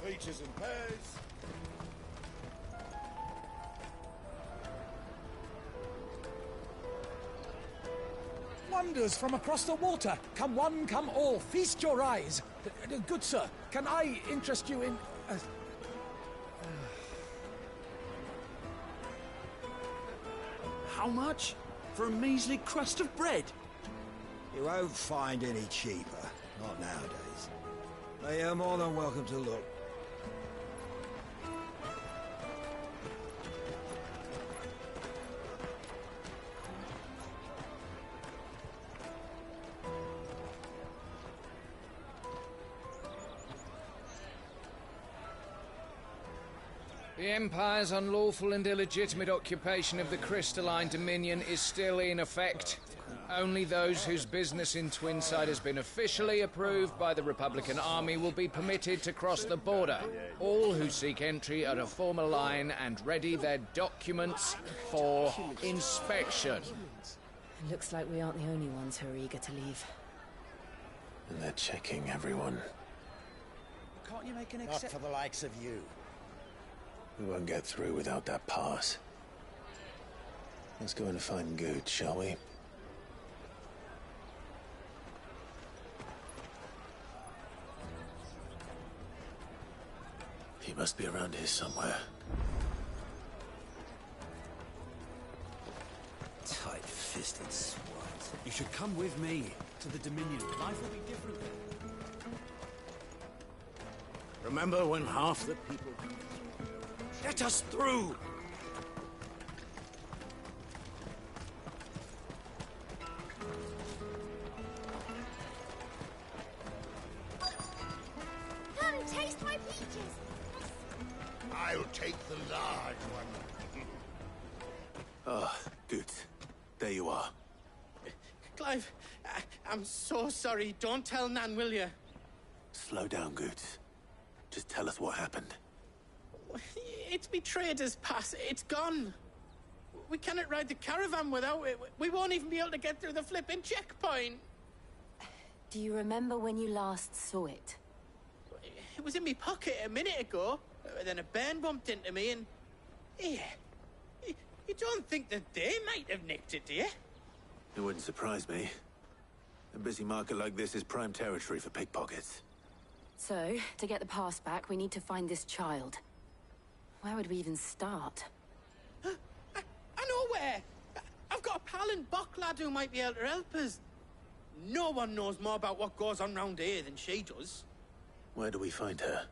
Peaches and pears. Wonders from across the water. Come one, come all. Feast your eyes. Good sir, can I interest you in... How much? For a measly crust of bread? You won't find any cheaper. Not nowadays. But you're more than welcome to look. The Empire's unlawful and illegitimate occupation of the crystalline dominion is still in effect. Only those whose business in Twinside has been officially approved by the Republican Army will be permitted to cross the border. All who seek entry are to form a line and ready their documents for inspection. It looks like we aren't the only ones who are eager to leave. And they're checking everyone. Can't you make an exception? Not for the likes of you. We won't get through without that pass. Let's go in and find Good, shall we? He must be around here somewhere. Tight-fisted swat. You should come with me to the Dominion. Life will be different then. Remember when half the people... Let us through! Come, taste my peaches! I'll take the large one. Ah, Good. There you are. Clive, I'm so sorry. Don't tell Nan, will you? Slow down, Good. Just tell us what happened. It's betrayed us, pass. It's gone. We cannot ride the caravan without it. We won't even be able to get through the flipping checkpoint. Do you remember when you last saw it? It was in my pocket a minute ago. Then a bairn bumped into me and... Yeah. You don't think that they might have nicked it, do you? It wouldn't surprise me. A busy market like this is prime territory for pickpockets. So, to get the pass back, we need to find this child. Where would we even start? I know where! I've got a pal in Bock lad who might be able to help us. No one knows more about what goes on round here than she does. Where do we find her?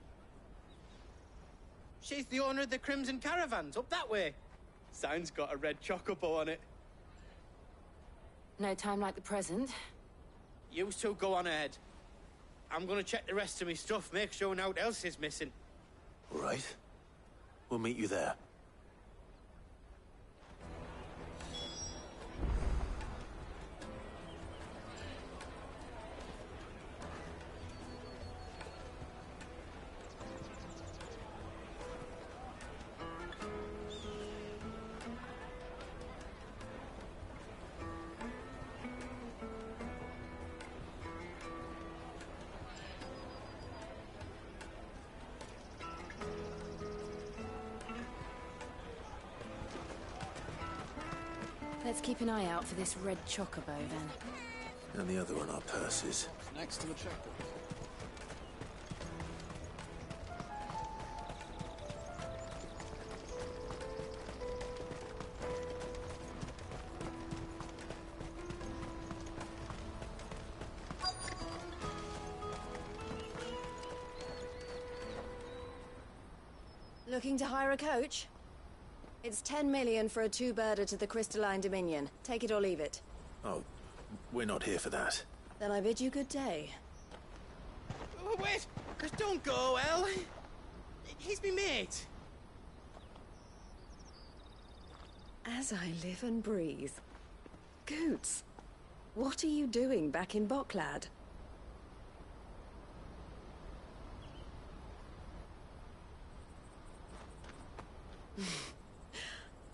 She's the owner of the Crimson Caravans, up that way. Sign's got a red chocobo on it. No time like the present. You two go on ahead. I'm gonna check the rest of my stuff, make sure no one else is missing. All right. We'll meet you there. Let's keep an eye out for this red chocobo, then. And the other on our purses. Next to the checkpoint. Looking to hire a coach? It's 10 million for a two-birder to the Crystalline Dominion. Take it or leave it. Oh, we're not here for that. Then I bid you good day. Oh, wait! Don't go, El. He's me mate. As I live and breathe. Goots, what are you doing back in Bocklad?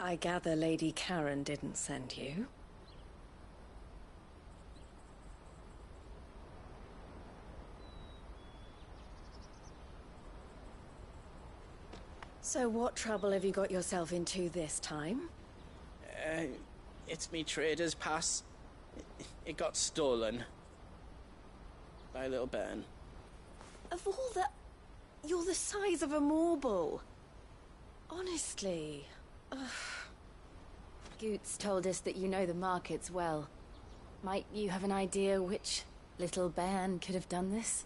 I gather Lady Karen didn't send you. So what trouble have you got yourself into this time? It's me trader's pass. It got stolen. By a little bairn. Of all the... You're the size of a marble. Honestly. Ugh. Goots told us that you know the markets well. Might you have an idea which little bairn could have done this?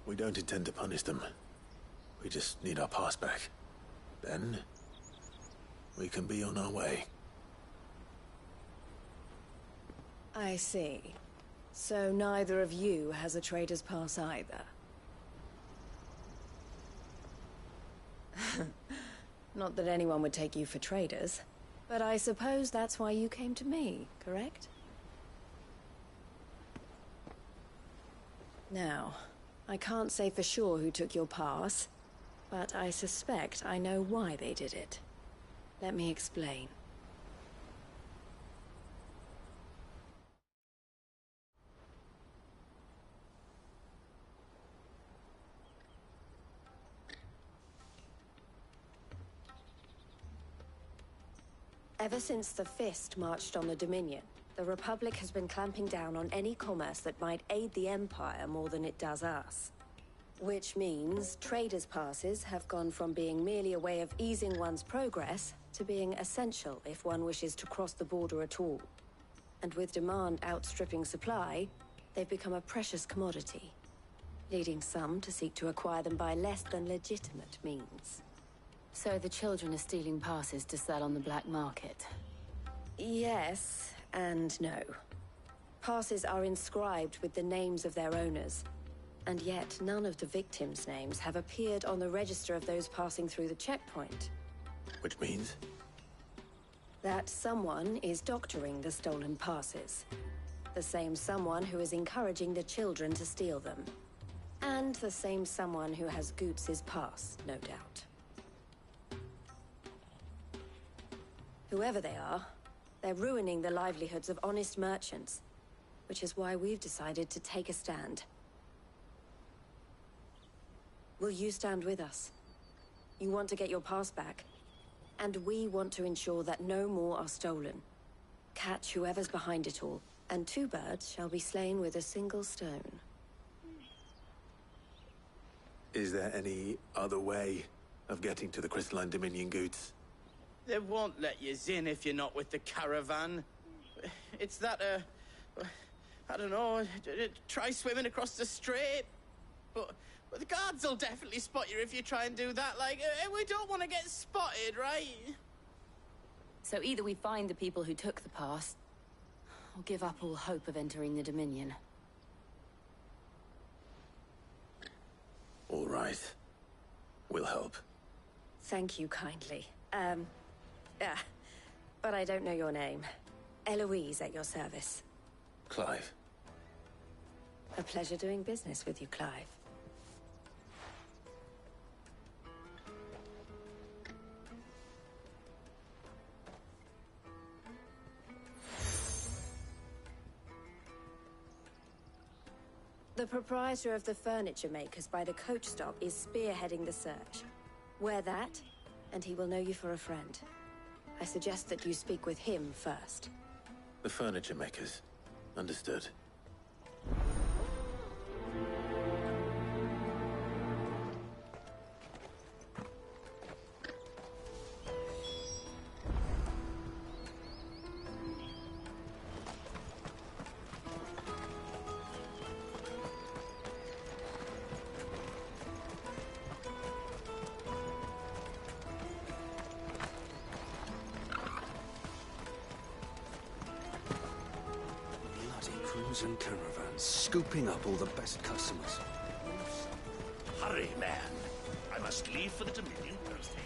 We don't intend to punish them. We just need our pass back. Then, we can be on our way. I see. So neither of you has a trader's pass either. Not that anyone would take you for traders, but I suppose that's why you came to me, correct? Now, I can't say for sure who took your pass, but I suspect I know why they did it. Let me explain. Ever since the Fist marched on the Dominion, the Republic has been clamping down on any commerce that might aid the Empire more than it does us. Which means traders' passes have gone from being merely a way of easing one's progress to being essential if one wishes to cross the border at all. And with demand outstripping supply, they've become a precious commodity, leading some to seek to acquire them by less than legitimate means. So the children are stealing passes to sell on the black market? Yes and no. Passes are inscribed with the names of their owners, and yet none of the victims' names have appeared on the register of those passing through the checkpoint. Which means? That someone is doctoring the stolen passes. The same someone who is encouraging the children to steal them. And the same someone who has Goots' pass, no doubt. Whoever they are, they're ruining the livelihoods of honest merchants, which is why we've decided to take a stand. Will you stand with us? You want to get your pass back, and we want to ensure that no more are stolen. Catch whoever's behind it all, and two birds shall be slain with a single stone. Is there any other way of getting to the Crystalline Dominion, Goots? They won't let you in if you're not with the caravan. It's that, I don't know, try swimming across the strait. But the guards will definitely spot you if you try and do that. Like, we don't want to get spotted, right? So either we find the people who took the pass, or give up all hope of entering the Dominion. All right. We'll help. Thank you kindly. But I don't know your name. Eloise at your service. Clive. A pleasure doing business with you, Clive. The proprietor of the furniture makers by the coach stop is spearheading the search. Wear that, and he will know you for a friend. I suggest that you speak with him first. The furniture makers. Understood. And caravans, scooping up all the best customers. Hurry, man. I must leave for the Dominion Thursday.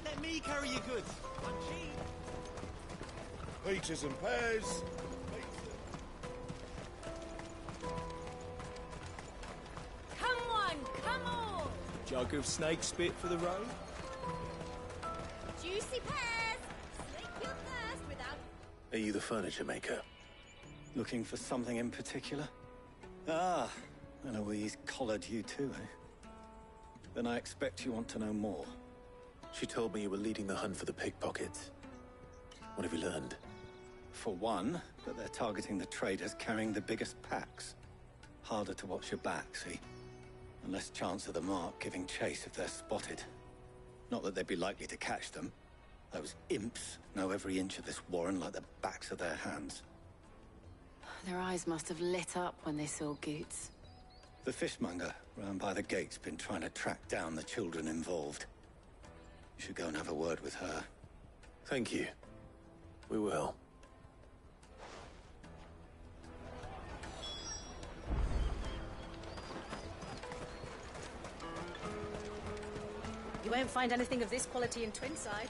Let me carry your goods. I'm cheap. Peaches and pears. Come on, come on! Jug of snake spit for the road. Juicy pears! Slake your thirst without... Are you the furniture maker? Looking for something in particular? Ah, Eloise collared you too, eh? Then I expect you want to know more. She told me you were leading the hunt for the pickpockets. What have you learned? For one, that they're targeting the traders carrying the biggest packs. Harder to watch your back, see? And less chance of the mark giving chase if they're spotted. Not that they'd be likely to catch them. Those imps know every inch of this warren like the backs of their hands. Their eyes must have lit up when they saw Goots. The fishmonger round by the gate's been trying to track down the children involved. You should go and have a word with her. Thank you. We will. You won't find anything of this quality in Twinside.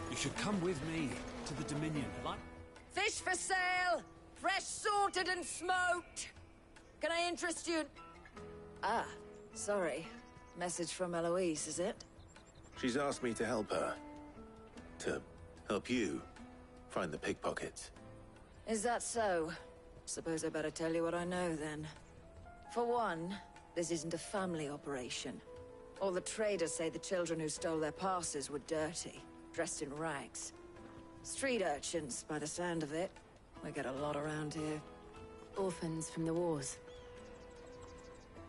You should come with me to the Dominion. Like Fish for sale! Fresh sorted and smoked! Can I interest you? Ah, sorry. Message from Eloise, is it? She's asked me to help her. To help you find the pickpockets. Is that so? Suppose I better tell you what I know, then. For one, this isn't a family operation. All the traders say the children who stole their passes were dirty, dressed in rags. Street urchins, by the sound of it. We get a lot around here. Orphans from the wars.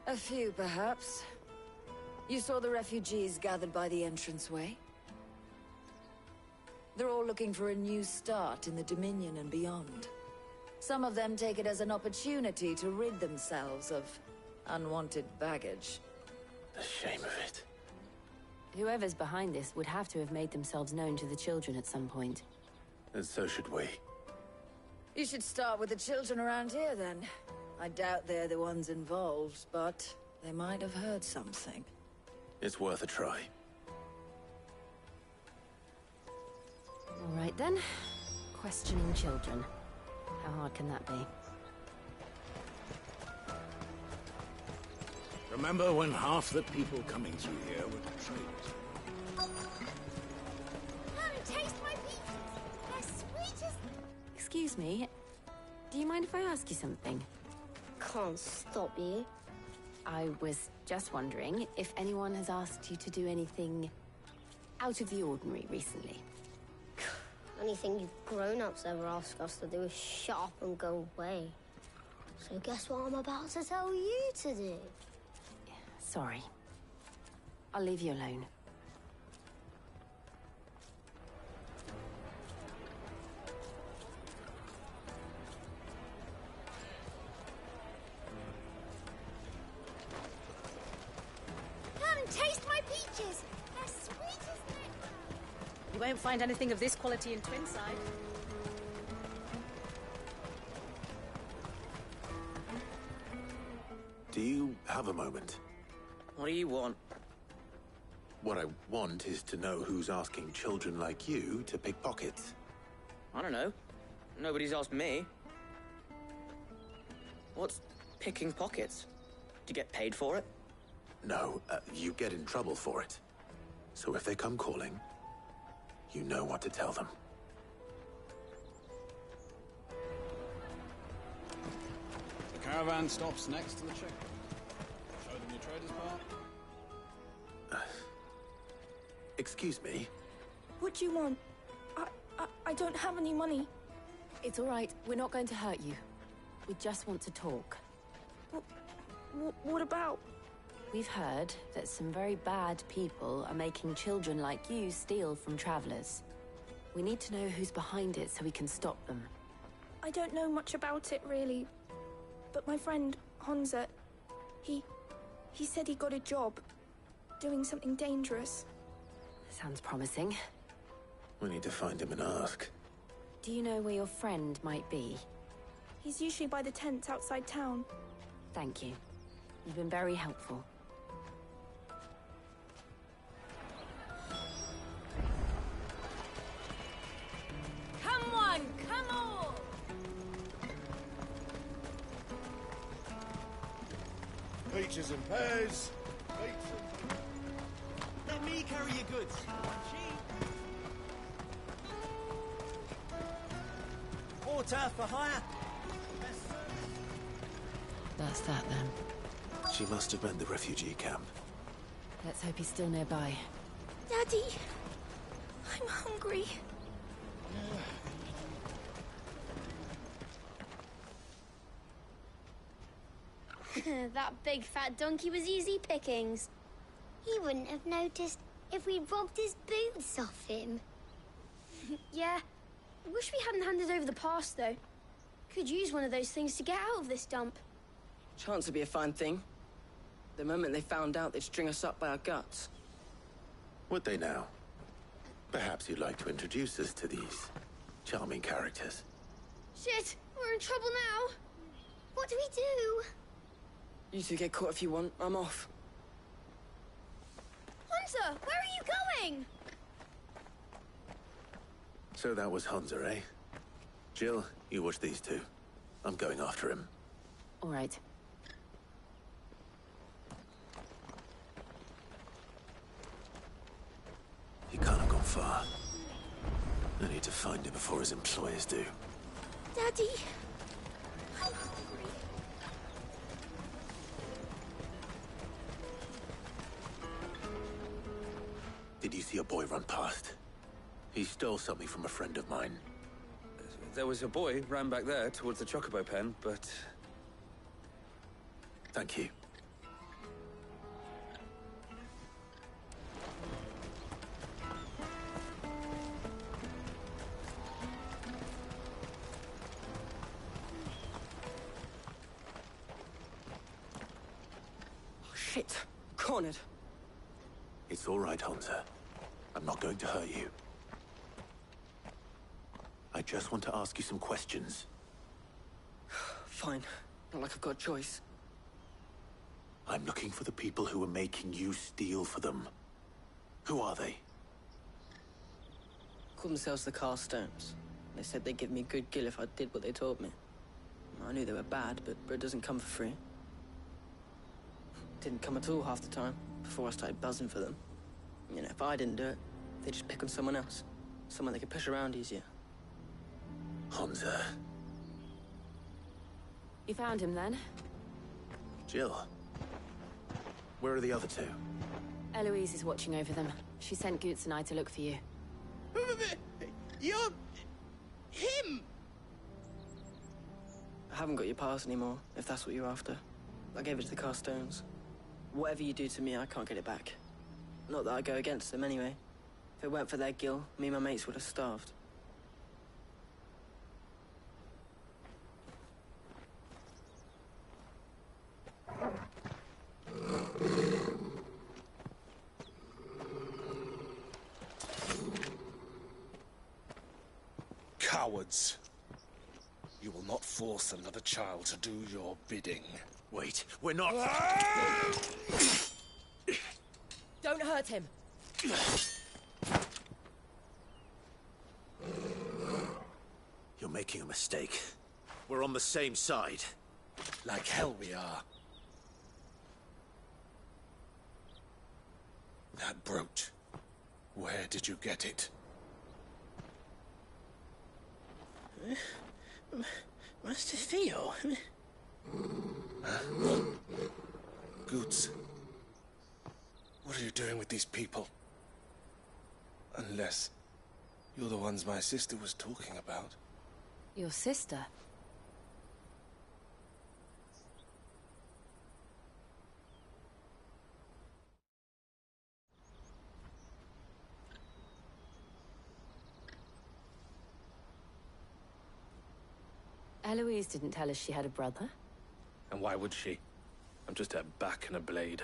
A few, perhaps. You saw the refugees gathered by the entranceway? They're all looking for a new start in the Dominion and beyond. Some of them take it as an opportunity to rid themselves of unwanted baggage. The shame of it. Whoever's behind this would have to have made themselves known to the children at some point. And so should we. You should start with the children around here, then. I doubt they're the ones involved, but they might have heard something. It's worth a try. All right, then. Questioning children. How hard can that be? Remember when half the people coming through here were traders? Come taste my peaches. They're sweet as... Excuse me. Do you mind if I ask you something? Can't stop you. I was just wondering if anyone has asked you to do anything out of the ordinary recently. Anything you grown-ups ever ask us to do is shut up and go away. So guess what I'm about to tell you to do? Sorry. I'll leave you alone. Come and taste my peaches. They're sweet as nectar. You won't find anything of this quality in Twinside. Do you have a moment? What do you want? What I want is to know who's asking children like you to pick pockets. I don't know. Nobody's asked me. What's picking pockets? Do you get paid for it? No, you get in trouble for it. So if they come calling, you know what to tell them. the caravan stops next to the check. Show them your trader's part. Excuse me? What do you want? I don't have any money. It's all right. We're not going to hurt you. We just want to talk. What about? We've heard that some very bad people are making children like you steal from travelers. We need to know who's behind it so we can stop them. I don't know much about it, really. But my friend, Honza, he said he got a job doing something dangerous. Sounds promising. We need to find him and ask. Do you know where your friend might be? He's usually by the tents outside town. Thank you. You've been very helpful. Come on, come on! Peaches and pears. Let me carry your goods. Cheap. Water for hire. That's that, then. She must have meant the refugee camp. Let's hope he's still nearby. Daddy! I'm hungry. That big fat donkey was easy pickings. He wouldn't have noticed if we'd robbed his boots off him. Yeah. I wish we hadn't handed over the pass, though. Could use one of those things to get out of this dump. Chance would be a fine thing. The moment they found out, they'd string us up by our guts. Would they now? Perhaps you'd like to introduce us to these charming characters. Shit! We're in trouble now! What do we do? You two get caught if you want. I'm off. Hunter! Where are you going? So that was Hunter, eh? Jill, you watch these two. I'm going after him. All right. He can't have gone far. I need to find him before his employers do. Daddy! I'm hungry. Did you see a boy run past? He stole something from a friend of mine. There was a boy ran back there towards the chocobo pen, but... Thank you. Oh, shit. Cornered. It's all right, Hunter. I'm not going to hurt you. I just want to ask you some questions. Fine. Not like I've got a choice. I'm looking for the people who are making you steal for them. Who are they? Call themselves the Carstones. They said they'd give me good gill if I did what they told me. I knew they were bad, but bread doesn't come for free. Didn't come at all half the time, before I started buzzing for them. You know, if I didn't do it, they'd just pick on someone else. Someone they could push around easier. Hunter. You found him, then? Jill. Where are the other two? Eloise is watching over them. She sent Goots and I to look for you. You're... him! I haven't got your pass anymore, if that's what you're after. I gave it to the Carstones. Whatever you do to me, I can't get it back. Not that I go against them, anyway. If it weren't for their gill, me and my mates would have starved. Cowards. You will not force another child to do your bidding. Wait, we're not... Don't hurt him. You're making a mistake. We're on the same side. Like hell we are. That brooch. Where did you get it? Master Theo? Goots. What are you doing with these people? Unless you're the ones my sister was talking about. Your sister? Eloise didn't tell us she had a brother. And why would she? I'm just her back and a blade.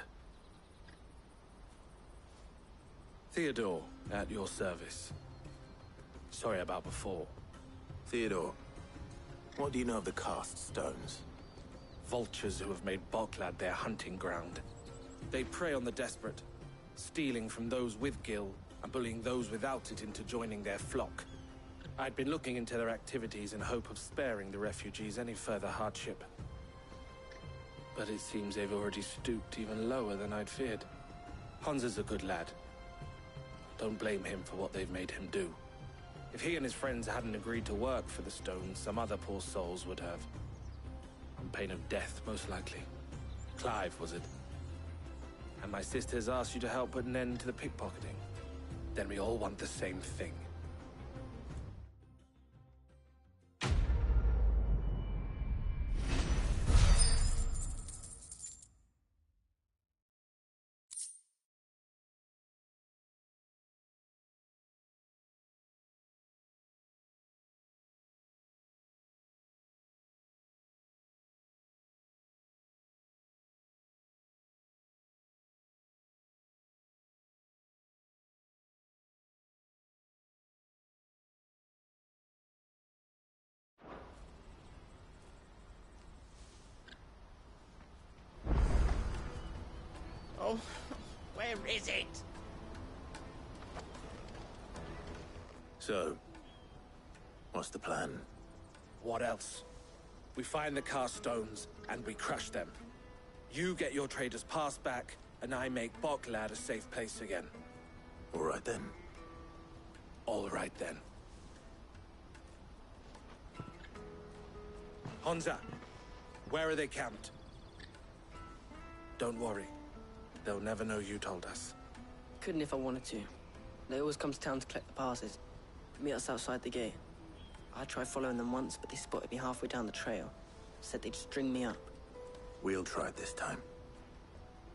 Theodore, at your service. Sorry about before. Theodore, what do you know of the Cast Stones? Vultures who have made Boklad their hunting ground. They prey on the desperate, stealing from those with gil and bullying those without it into joining their flock. I'd been looking into their activities in hope of sparing the refugees any further hardship. But it seems they've already stooped even lower than I'd feared. Hansa's a good lad. Don't blame him for what they've made him do. If he and his friends hadn't agreed to work for the Stones, some other poor souls would have. On pain of death, most likely. Clive, was it? And my sisters asked you to help put an end to the pickpocketing. Then we all want the same thing. Oh, where is it? So, what's the plan? What else? We find the cast stones, and we crush them. You get your trader's pass back, and I make Boklad a safe place again. All right then. All right then. Honza, where are they camped? Don't worry. They'll never know you told us. Couldn't if I wanted to. They always come to town to collect the passes. Meet us outside the gate. I tried following them once, but they spotted me halfway down the trail. Said they'd string me up. We'll try it this time.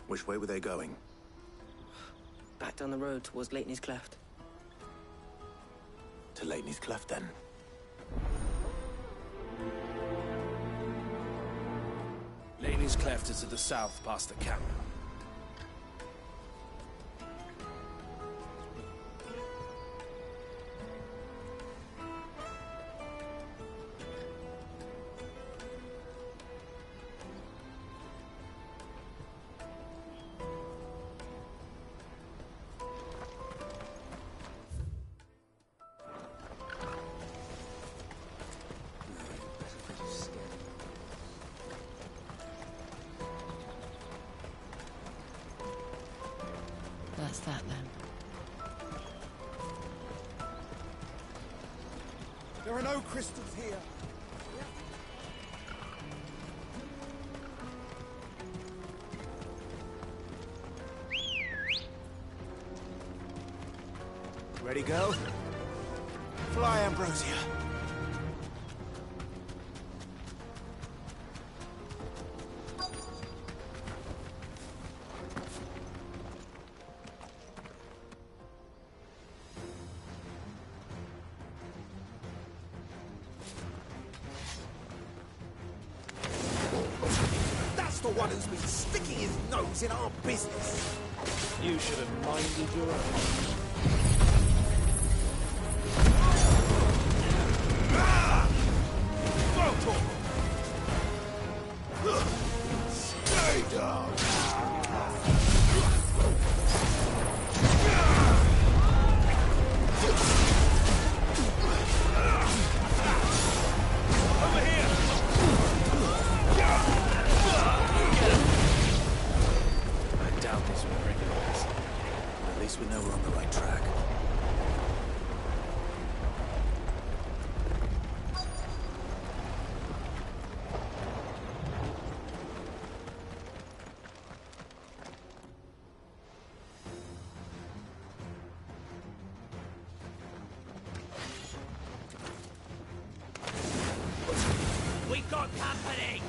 Which way were they going? Back down the road towards Leighton's Cleft. To Leighton's Cleft, then. Leighton's Cleft is to the south, past the camp. That's that then. There are no crystals here. Ready, go? Fly, Ambrosia. That's the one who's been sticking his nose in our business. You should have minded your own. Stay down. Over here! I doubt this will bring us. At least we know we're on the right track. We got company.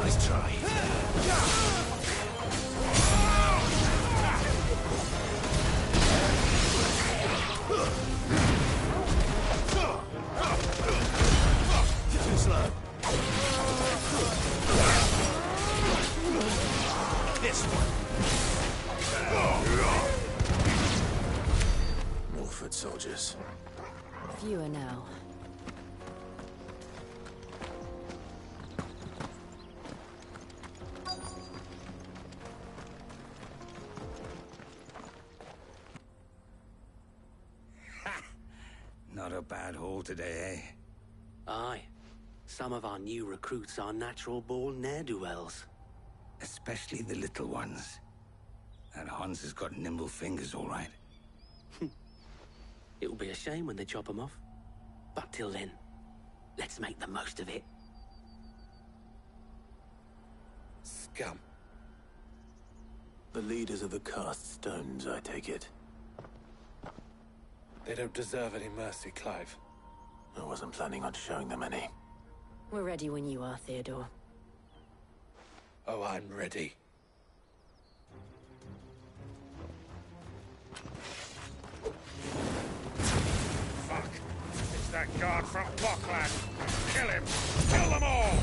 Nice try. Too slow. This one. More foot soldiers. Fewer now. Not a bad haul today, eh? Aye. Some of our new recruits are natural-born ne'er-do-wells. Especially the little ones. And Hans has got nimble fingers, all right. It will be a shame when they chop them off. But till then, let's make the most of it. Scum. The leaders of the cast stones, I take it. They don't deserve any mercy, Clive. I wasn't planning on showing them any. We're ready when you are, Theodore. Oh, I'm ready. Fuck! It's that guard from Bockland! Kill him! Kill them all!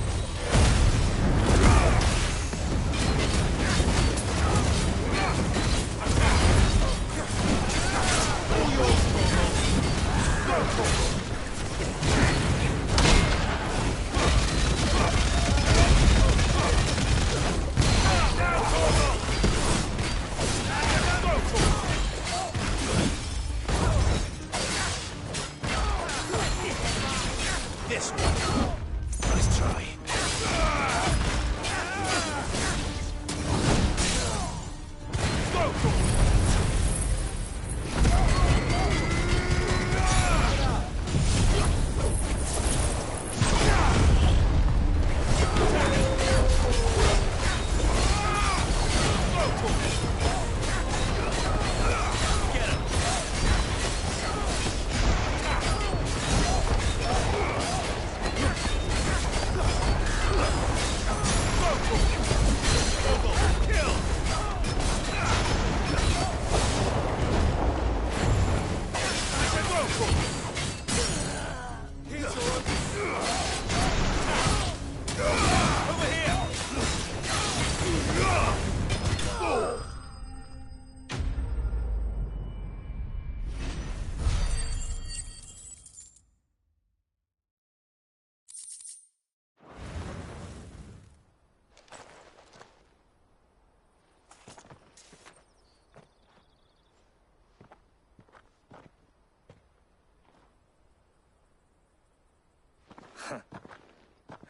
This one. Nice try.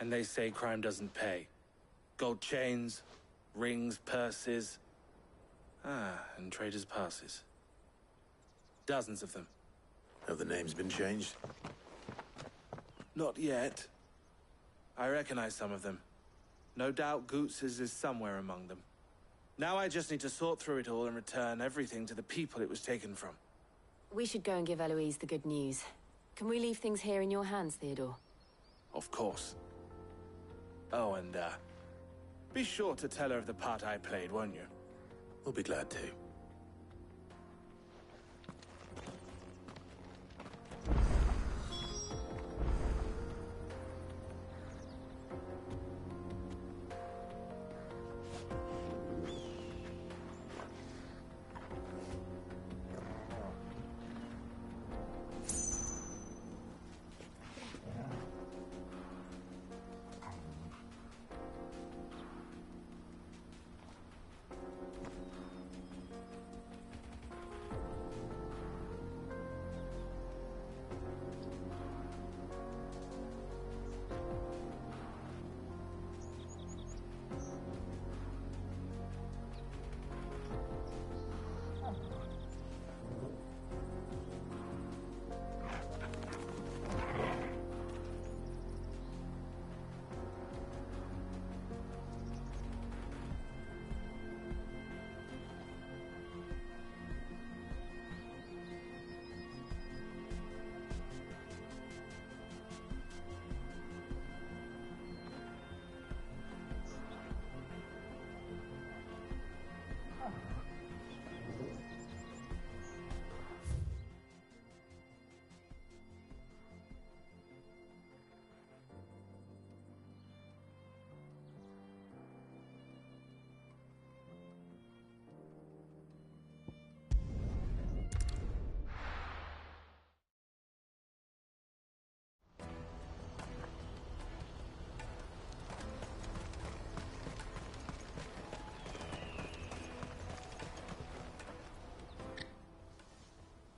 And they say crime doesn't pay. Gold chains, rings, purses. And traders' passes. Dozens of them. Have the names been changed? Not yet. I recognize some of them. No doubt Goots's is somewhere among them. Now I just need to sort through it all and return everything to the people it was taken from. We should go and give Eloise the good news. Can we leave things here in your hands, Theodore? Of course. Oh, and, be sure to tell her of the part I played, won't you? We'll be glad to.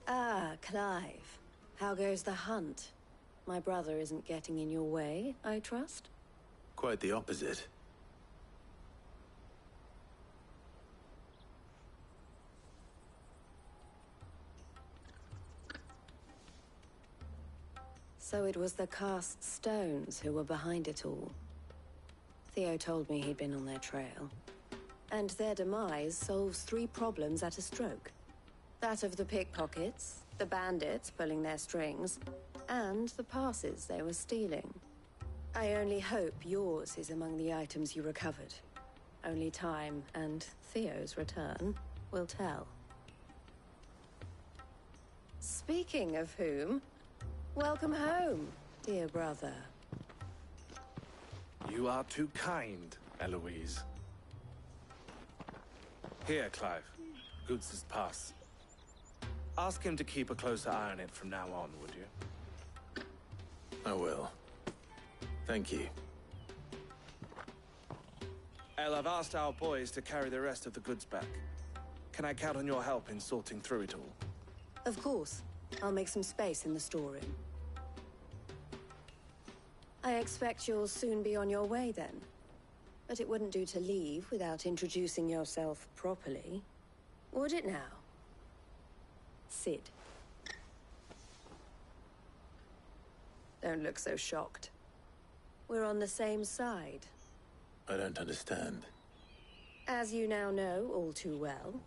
Ah, Clive. How goes the hunt? My brother isn't getting in your way, I trust? Quite the opposite. So it was the cast stones who were behind it all. Theo told me he'd been on their trail. And their demise solves 3 problems at a stroke. That of the pickpockets, the bandits pulling their strings, and the passes they were stealing. I only hope yours is among the items you recovered. Only time and Theo's return will tell. Speaking of whom, welcome home, dear brother. You are too kind, Eloise. Here, Clive. Goods' pass. Ask him to keep a closer eye on it from now on, would you? I will. Thank you. El, I've asked our boys to carry the rest of the goods back. Can I count on your help in sorting through it all? Of course. I'll make some space in the storeroom. I expect you'll soon be on your way then. But it wouldn't do to leave without introducing yourself properly. Would it now? Sid. Don't look so shocked. We're on the same side. I don't understand. As you now know all too well,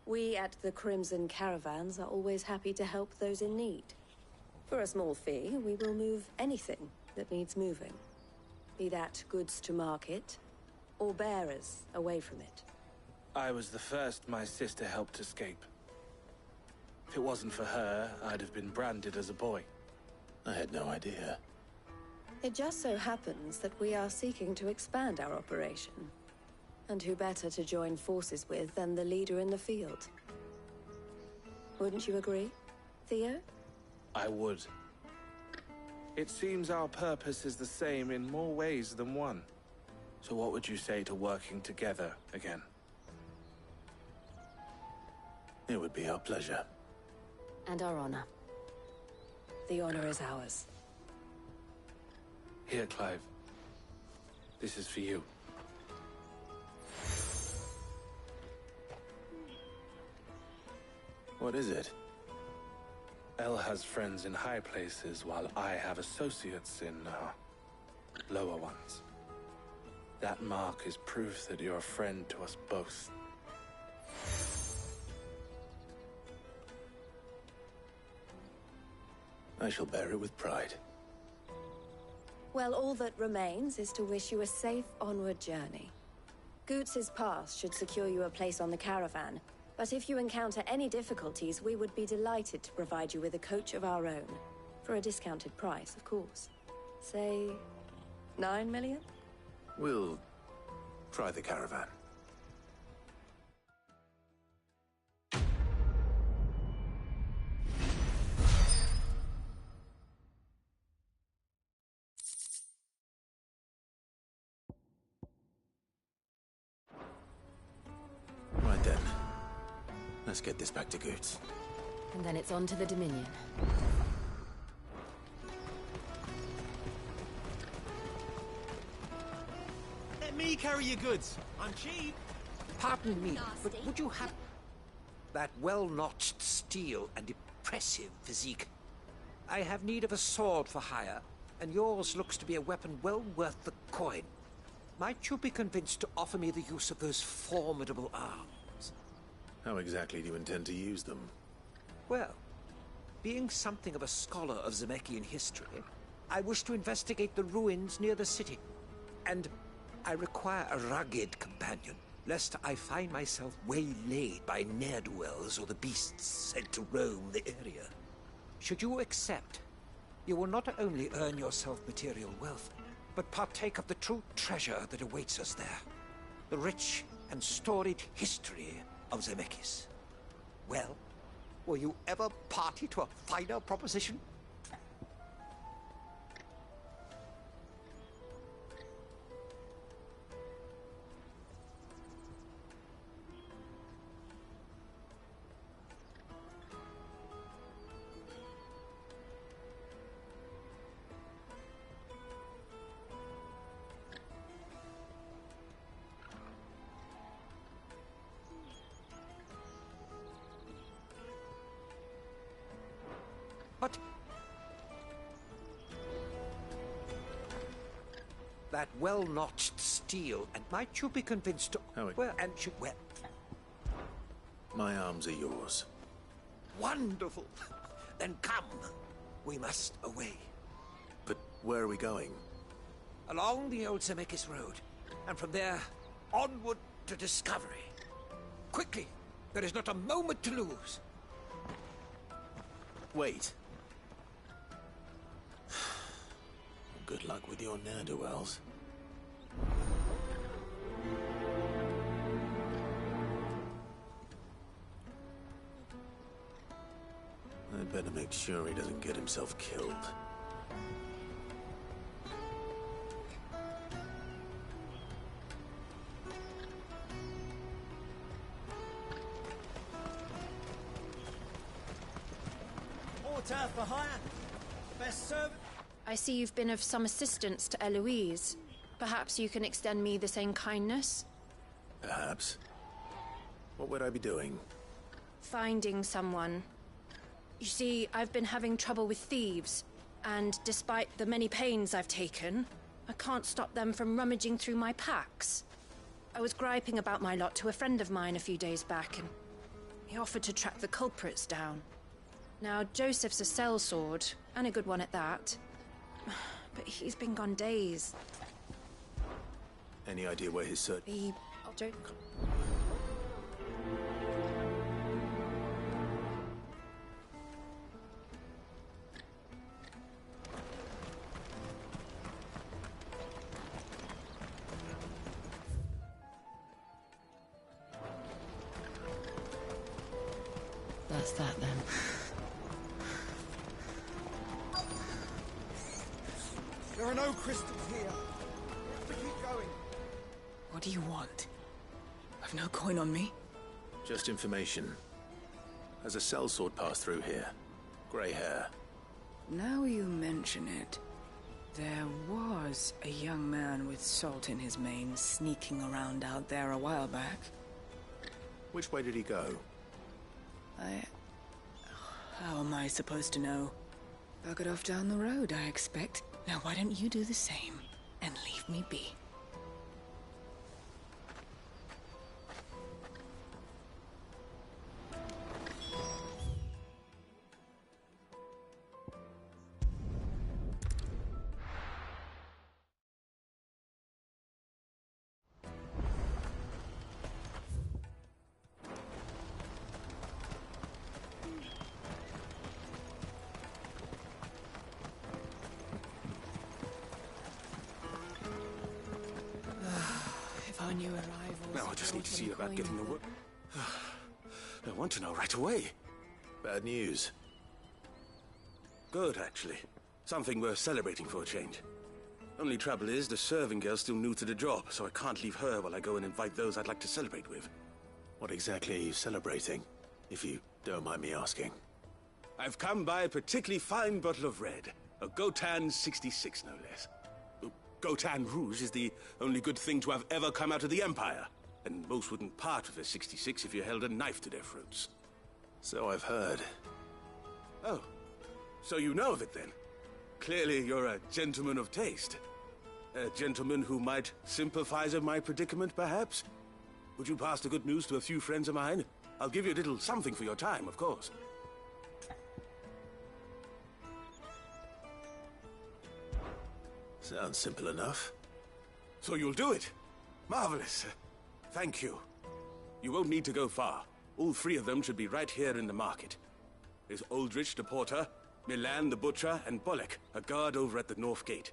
we at the Crimson Caravans are always happy to help those in need. For a small fee, we will move anything that needs moving. Be that goods to market, or bearers away from it. I was the first my sister helped escape. If it wasn't for her, I'd have been branded as a boy. I had no idea. It just so happens that we are seeking to expand our operation. And who better to join forces with than the leader in the field? Wouldn't you agree, Theo? I would. It seems our purpose is the same in more ways than one. So what would you say to working together again? It would be our pleasure. And our honor. The honor is ours. Here, Clive. This is for you. What is it? El has friends in high places, while I have associates in, lower ones. That mark is proof that you're a friend to us both. I shall bear it with pride. Well, all that remains is to wish you a safe onward journey. Goots' pass should secure you a place on the caravan, but if you encounter any difficulties, we would be delighted to provide you with a coach of our own. For a discounted price, of course. Say, 9 million? We'll try the caravan. Right then. Let's get this back to Goots. And then it's on to the Dominion. Let me carry your goods. I'm cheap. Pardon me, but would you have that well-notched steel and impressive physique? I have need of a sword for hire, and yours looks to be a weapon well worth the coin. Might you be convinced to offer me the use of those formidable arms? How exactly do you intend to use them? Well, being something of a scholar of Zemeckis history, I wish to investigate the ruins near the city. And I require a rugged companion, lest I find myself waylaid by ne'er-do-wells or the beasts sent to roam the area. Should you accept, you will not only earn yourself material wealth, but partake of the true treasure that awaits us there. The rich and storied history of Zemeckis. Well, were you ever party to a finer proposition? that well-notched steel, and might you be convinced to... How it... Well, and you... Well... My arms are yours. Wonderful! Then come. We must away. But where are we going? Along the old Zemeckis Road, and from there, onward to discovery. Quickly! There is not a moment to lose. Wait. Good luck with your ne'er-do-wells. I'd better make sure he doesn't get himself killed. Porter for hire. Best servant. I see you've been of some assistance to Eloise. Perhaps you can extend me the same kindness? Perhaps. What would I be doing? Finding someone. You see, I've been having trouble with thieves, and despite the many pains I've taken, I can't stop them from rummaging through my packs. I was griping about my lot to a friend of mine a few days back, and he offered to track the culprits down. Now, Joseph's a sellsword, and a good one at that. But he's been gone days. Any idea where his search... That's that then. There are no crystals here. We have to keep going. What do you want? I've no coin on me. Just information. Has a sellsword passed through here? Grey hair. Now you mention it, there was a young man with salt in his mane sneaking around out there a while back. Which way did he go? How am I supposed to know? Buggered off down the road, I expect. Now why don't you do the same and leave me be? Our new arrivals. Now I just need to see about getting the work. I want to know right away. Bad news. Good, actually. Something worth celebrating for a change. Only trouble is, the serving girl's still new to the job, so I can't leave her while I go and invite those I'd like to celebrate with. What exactly are you celebrating, if you don't mind me asking? I've come by a particularly fine bottle of red. A Gotan 66, no less. Gotan Rouge is the only good thing to have ever come out of the Empire. And most wouldn't part with a 66 if you held a knife to their throats. So I've heard. Oh, so you know of it then? Clearly you're a gentleman of taste. A gentleman who might sympathize with my predicament, perhaps? Would you pass the good news to a few friends of mine? I'll give you a little something for your time, of course. Sounds simple enough. So you'll do it? Marvelous. Thank you. You won't need to go far. All three of them should be right here in the market. There's Aldrich the porter, Milan the butcher, and Bollock, a guard over at the north gate.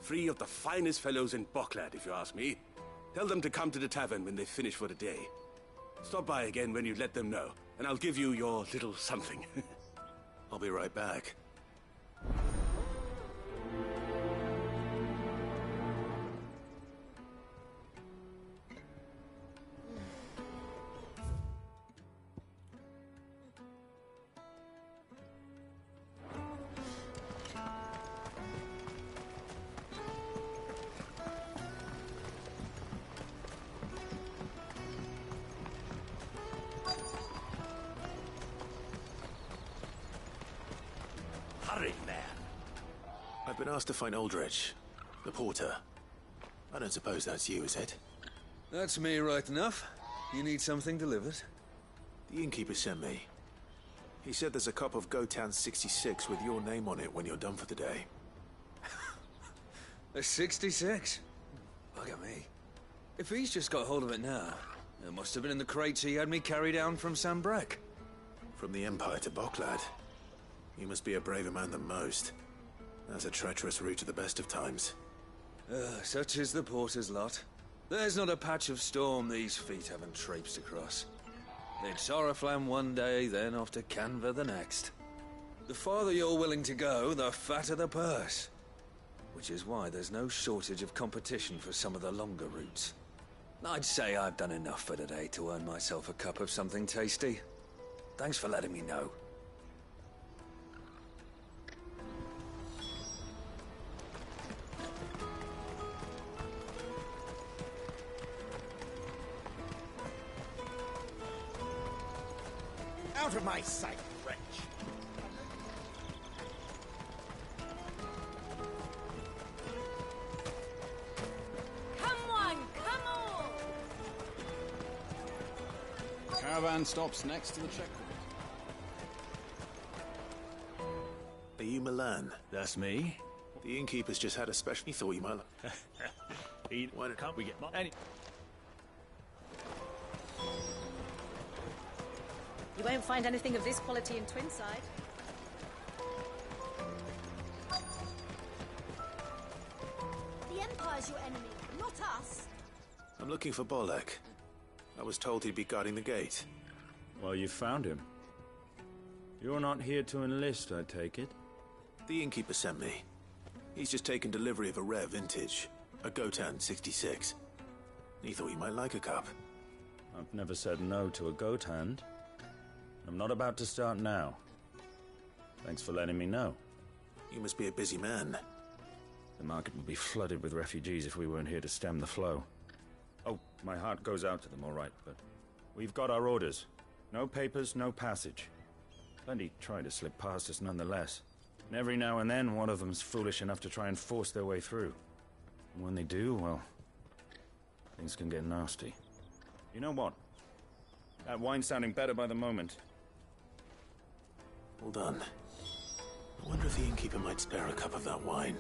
Three of the finest fellows in Bocklad, if you ask me. Tell them to come to the tavern when they finish for the day. Stop by again when you let them know, and I'll give you your little something. I'll be right back. Hurry, man. I've been asked to find Aldrich, the porter. I don't suppose that's you, is it? That's me right enough. You need something delivered? The innkeeper sent me. He said there's a cup of Gotan 66 with your name on it when you're done for the day. A 66? Bugger me. If he's just got hold of it now, it must have been in the crates he had me carry down from Sambrek. From the Empire to Boklad. You must be a braver man than most. That's a treacherous route to the best of times. Such is the porter's lot. There's not a patch of storm these feet haven't traipsed across. It's Oriflamme one day, then off to Canva the next. The farther you're willing to go, the fatter the purse. Which is why there's no shortage of competition for some of the longer routes. I'd say I've done enough for today to earn myself a cup of something tasty. Thanks for letting me know. Out of my sight, wretch! Come on, come on! Caravan stops next to the checkpoint. Are you Milan? That's me. The innkeeper's just had a special. He thought you might. Why can't we get more? You won't find anything of this quality in Twinside. The Empire's your enemy, not us. I'm looking for Bolek. I was told he'd be guarding the gate. Well, you found him. You're not here to enlist, I take it? The innkeeper sent me. He's just taken delivery of a rare vintage, a Gotan 66. He thought you might like a cup. I've never said no to a goat hand. I'm not about to start now. Thanks for letting me know. You must be a busy man. The market would be flooded with refugees if we weren't here to stem the flow. Oh, my heart goes out to them, all right, but we've got our orders. No papers, no passage. Plenty try to slip past us nonetheless. And every now and then, one of them's foolish enough to try and force their way through. And when they do, well, things can get nasty. You know what? That wine's sounding better by the moment. Well done. I wonder if the innkeeper might spare a cup of that wine.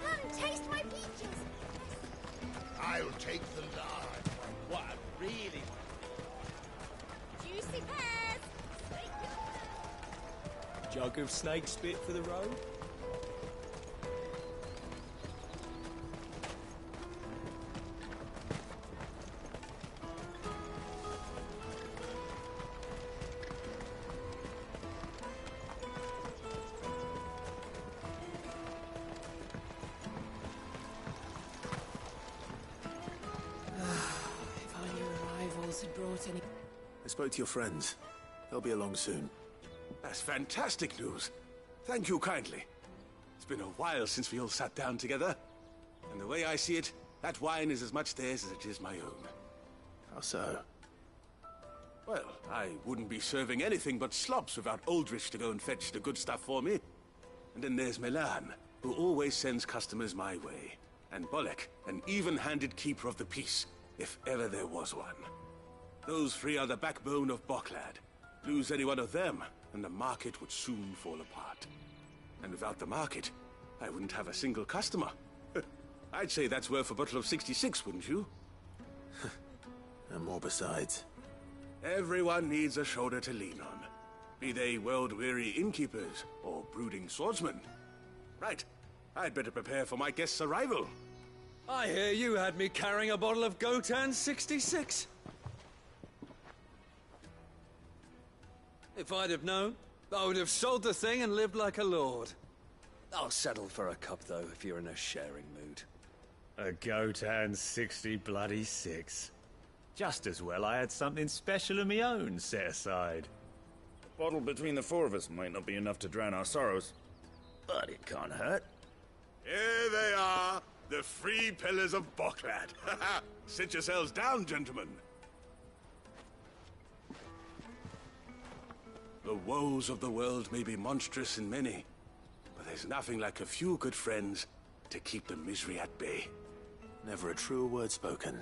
Come, taste my peaches! I'll take the large one. What I really Juicy pears! Jug of snake spit for the road? If our new arrivals had brought any... I spoke to your friends. They'll be along soon. That's fantastic news. Thank you kindly. It's been a while since we all sat down together. And the way I see it, that wine is as much theirs as it is my own. How so? Well, I wouldn't be serving anything but slops without Aldrich to go and fetch the good stuff for me. And then there's Milan, who always sends customers my way. And Bolek, an even-handed keeper of the peace, if ever there was one. Those three are the backbone of Boklad. Lose any one of them, and the market would soon fall apart. And without the market, I wouldn't have a single customer. I'd say that's worth a bottle of 66, wouldn't you? And more besides. Everyone needs a shoulder to lean on. Be they world-weary innkeepers or brooding swordsmen. Right, I'd better prepare for my guest's arrival. I hear you had me carrying a bottle of Gotan 66. If I'd have known, I would have sold the thing and lived like a lord. I'll settle for a cup, though, if you're in a sharing mood. A Gotan 66. Just as well I had something special of my own set aside. A bottle between the four of us might not be enough to drown our sorrows, but it can't hurt. Here they are, The free pillars of Boklad. Sit yourselves down, gentlemen. The woes of the world may be monstrous in many, but there's nothing like a few good friends to keep the misery at bay. Never a truer word spoken.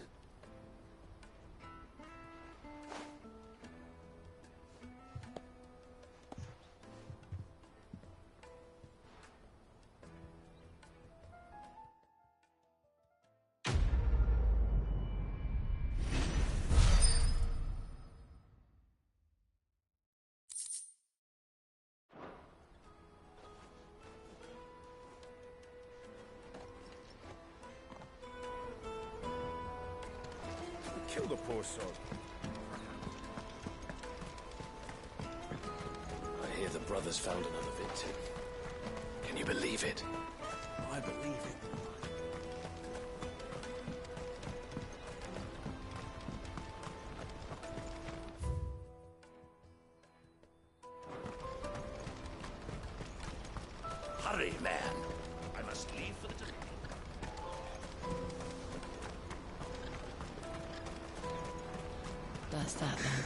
Kill the poor soul. I hear the brothers found another victim. Can you believe it? I believe it. Hurry, man. I must leave for the... That's that then.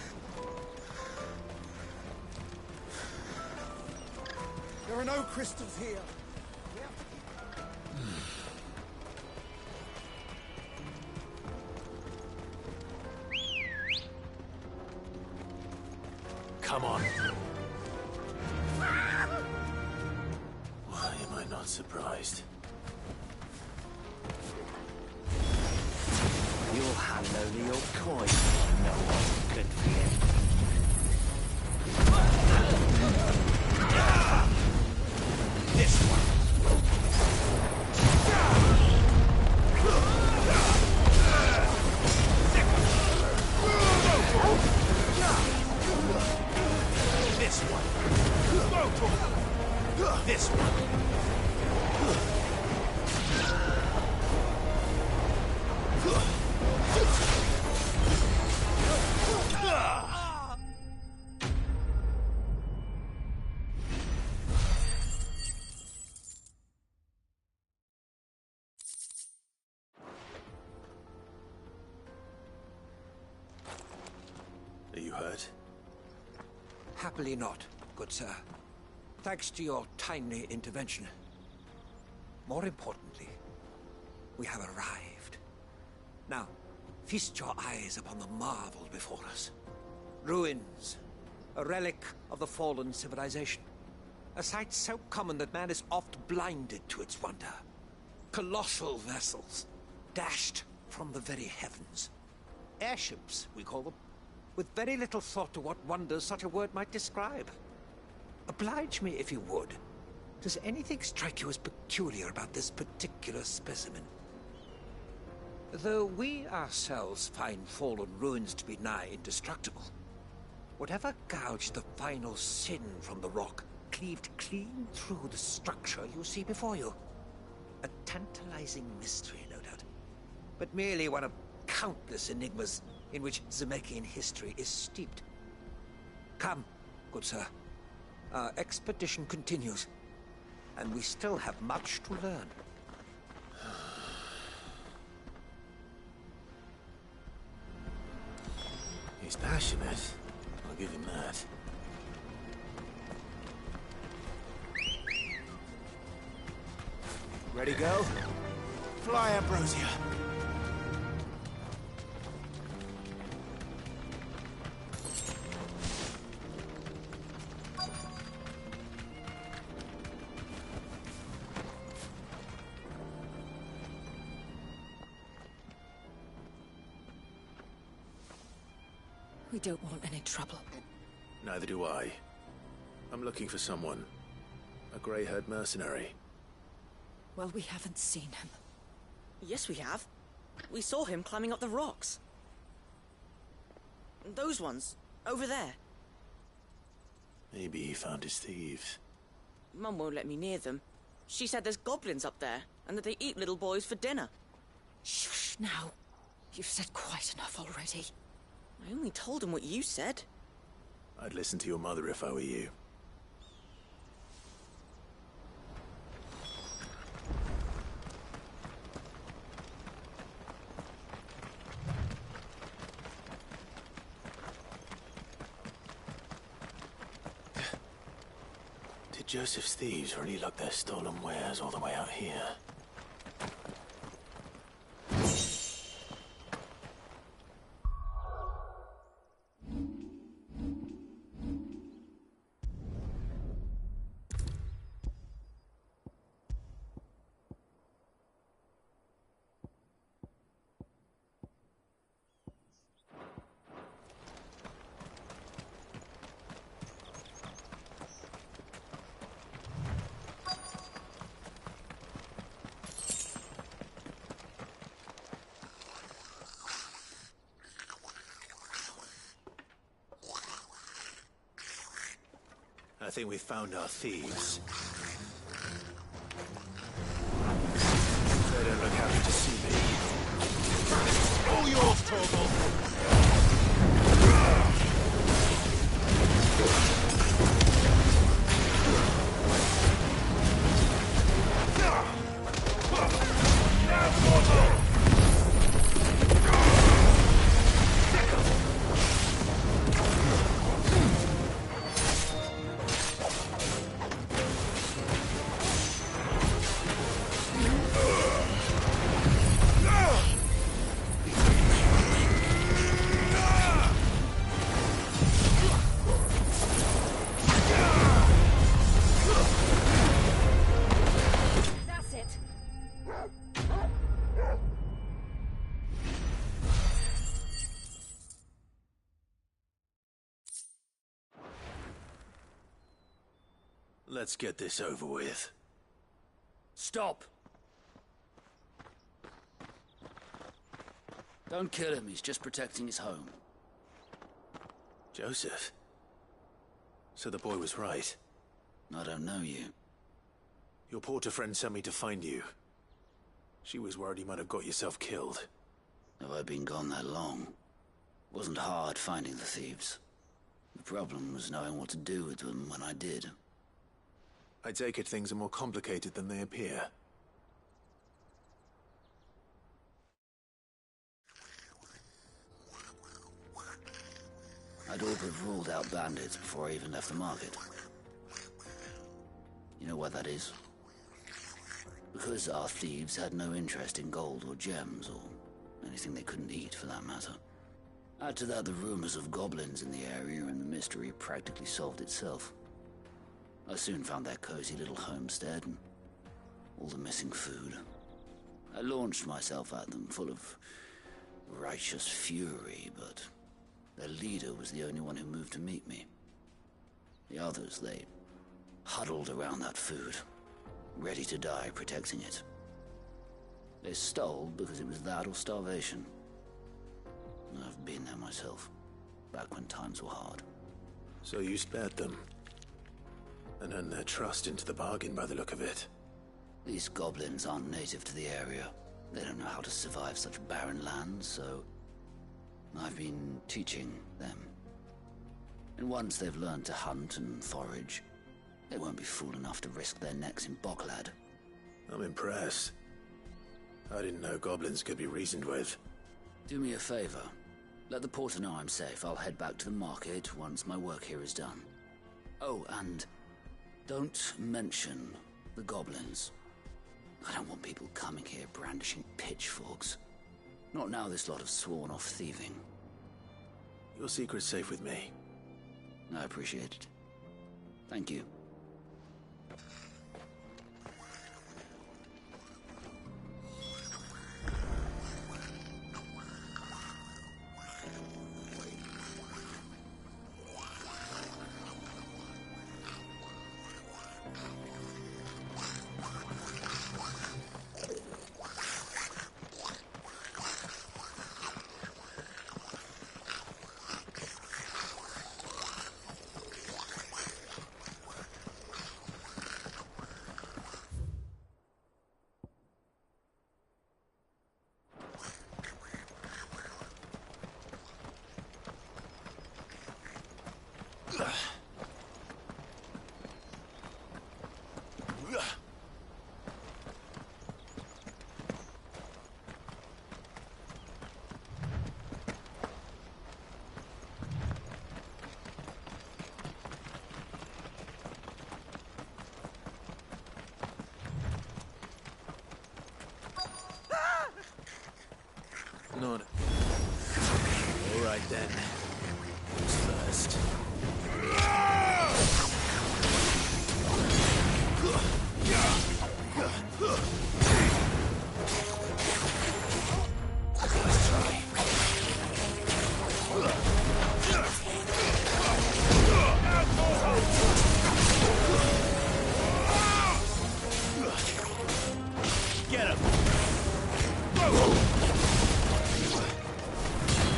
There are no crystals here. Come on. Why am I not surprised? You'll hand over your coin. No one's good for you. This one. This one. This one. Are you hurt? Happily not, good sir. Thanks to your timely intervention. More importantly, we have arrived. Now, feast your eyes upon the marvel before us. Ruins, a relic of the fallen civilization. A sight so common that man is oft blinded to its wonder. Colossal vessels, dashed from the very heavens. Airships, we call them, with very little thought to what wonders such a word might describe. Oblige me if you would. Does anything strike you as peculiar about this particular specimen? Though we ourselves find fallen ruins to be nigh indestructible, whatever gouged the final sin from the rock cleaved clean through the structure you see before you. A tantalizing mystery, no doubt, but merely one of countless enigmas in which Zemeckyan history is steeped. Come, good sir. Our expedition continues, and we still have much to learn. He's passionate. I'll give him that. Ready, go? Fly, Ambrosia. We don't want any trouble. Neither do I. I'm looking for someone. A grey-haired mercenary. Well, we haven't seen him. Yes, we have. We saw him climbing up the rocks. Those ones, over there. Maybe he found his thieves. Mum won't let me near them. She said there's goblins up there, and that they eat little boys for dinner. Shush, now. You've said quite enough already. I only told him what you said. I'd listen to your mother if I were you. Did Joseph's thieves really lug their stolen wares all the way out here? I think we found our thieves. They don't look happy to see me. All yours, Torgal! Let's get this over with. Stop! Don't kill him, he's just protecting his home. Joseph? So the boy was right. I don't know you. Your porter friend sent me to find you. She was worried you might have got yourself killed. Have I been gone that long? Wasn't hard finding the thieves. The problem was knowing what to do with them when I did. I take it things are more complicated than they appear. I'd all but ruled out bandits before I even left the market. You know why that is? Because our thieves had no interest in gold or gems, or anything they couldn't eat for that matter. Add to that the rumors of goblins in the area, and the mystery practically solved itself. I soon found their cozy little homestead and all the missing food. I launched myself at them, full of righteous fury, but their leader was the only one who moved to meet me. The others, they huddled around that food, ready to die protecting it. They stole because it was that or starvation. I've been there myself, back when times were hard. So you spared them? And earned their trust into the bargain by the look of it. These goblins aren't native to the area. They don't know how to survive such barren lands, so I've been teaching them. And once they've learned to hunt and forage, they won't be fool enough to risk their necks in Boklad. I'm impressed. I didn't know goblins could be reasoned with. Do me a favor. Let the porter know I'm safe. I'll head back to the market once my work here is done. Oh, and don't mention the goblins. I don't want people coming here brandishing pitchforks. Not now this lot have sworn off thieving. Your secret's safe with me. I appreciate it. Thank you. In order. All right then. Who's first? Let's try. Get him!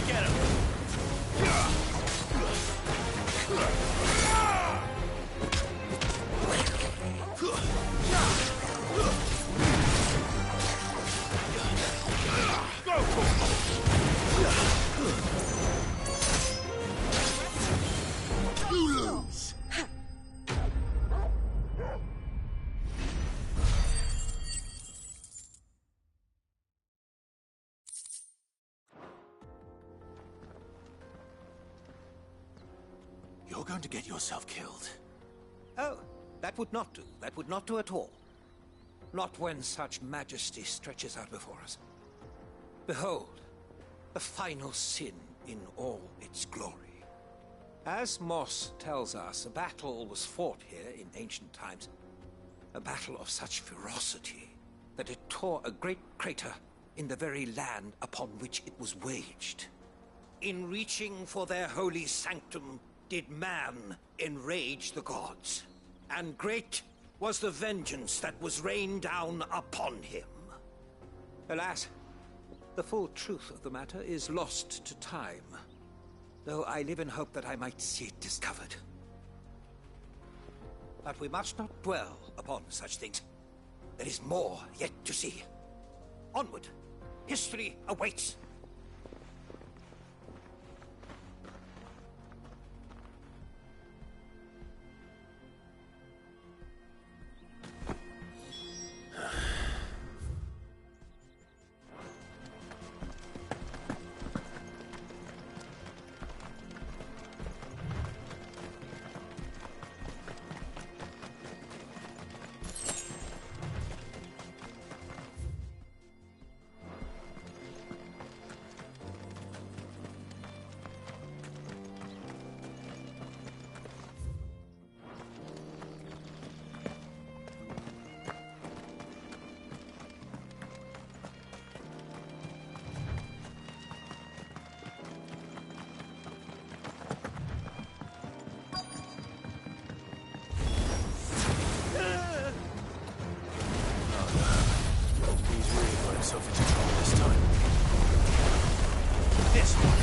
Get him! You lose! You're going to get yourself killed. Oh, that would not do. That would not do at all. Not when such majesty stretches out before us. Behold, the final sin in all its glory. As Moss tells us, a battle was fought here in ancient times. A battle of such ferocity that it tore a great crater in the very land upon which it was waged. In reaching for their holy sanctum, did man enrage the gods, and great was the vengeance that was rained down upon him. Alas, the full truth of the matter is lost to time, though I live in hope that I might see it discovered. But we must not dwell upon such things. There is more yet to see. Onward! History awaits! Himself into trouble this time. This one.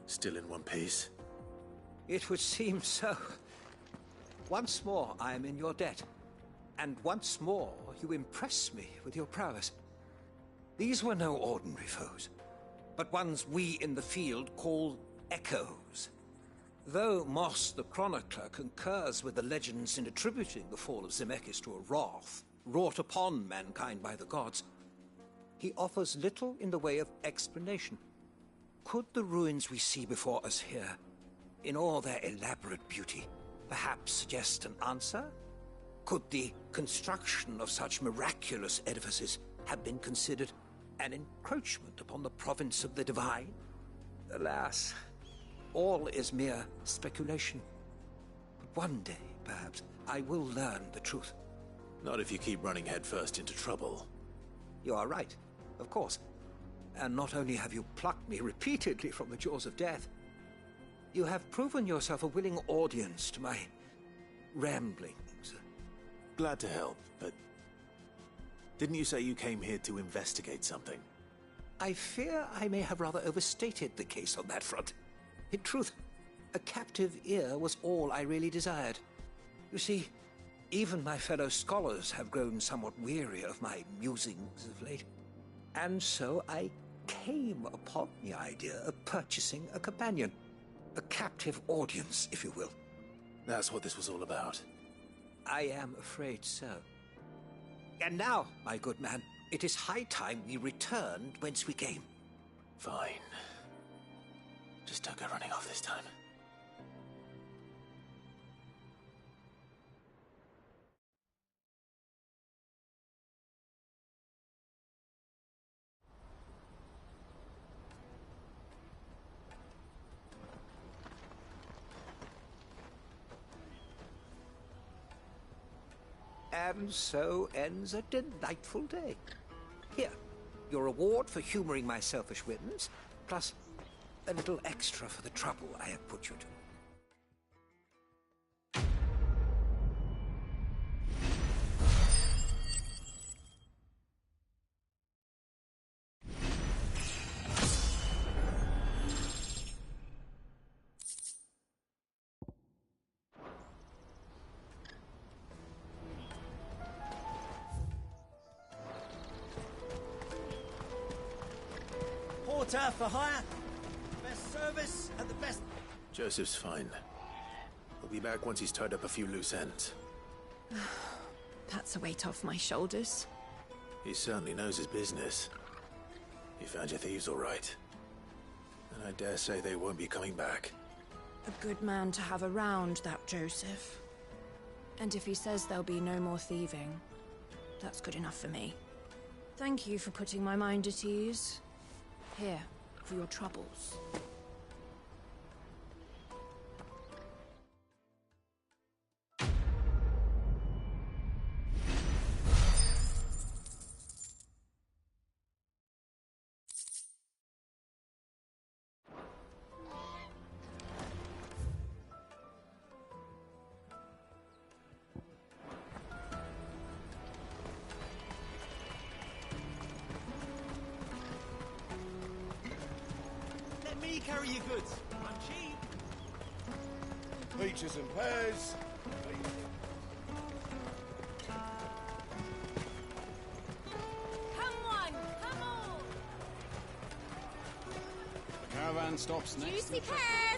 Still in one piece? It would seem so. Once more I am in your debt, and once more you impress me with your prowess. These were no ordinary foes, but ones we in the field call echoes. Though Moss the Chronicler concurs with the legends in attributing the fall of Zemeckis to a wrath wrought upon mankind by the gods, he offers little in the way of explanation. Could the ruins we see before us here in all their elaborate beauty, perhaps suggest an answer? Could the construction of such miraculous edifices have been considered an encroachment upon the province of the divine? Alas, all is mere speculation. But one day, perhaps, I will learn the truth. Not if you keep running headfirst into trouble. You are right, of course. And not only have you plucked me repeatedly from the jaws of death, you have proven yourself a willing audience to my ramblings. Glad to help, but didn't you say you came here to investigate something? I fear I may have rather overstated the case on that front. In truth, a captive ear was all I really desired. You see, even my fellow scholars have grown somewhat weary of my musings of late. And so I came upon the idea of purchasing a companion. A captive audience, if you will. That's what this was all about. I am afraid so. And now, my good man, it is high time we returned whence we came. Fine. Just don't go running off this time. And so ends a delightful day. Here, your reward for humoring my selfish whims, plus a little extra for the trouble I have put you to. Porter for hire. Best service at the best... Joseph's fine. He'll be back once he's tied up a few loose ends. That's a weight off my shoulders. He certainly knows his business. He found your thieves all right. And I dare say they won't be coming back. A good man to have around, that Joseph. And if he says there'll be no more thieving, that's good enough for me. Thank you for putting my mind at ease. Here, for your troubles. Let me carry your goods. I'm cheap. Peaches and pears. Come on, come on! The caravan stops next to Juicy the check. pears!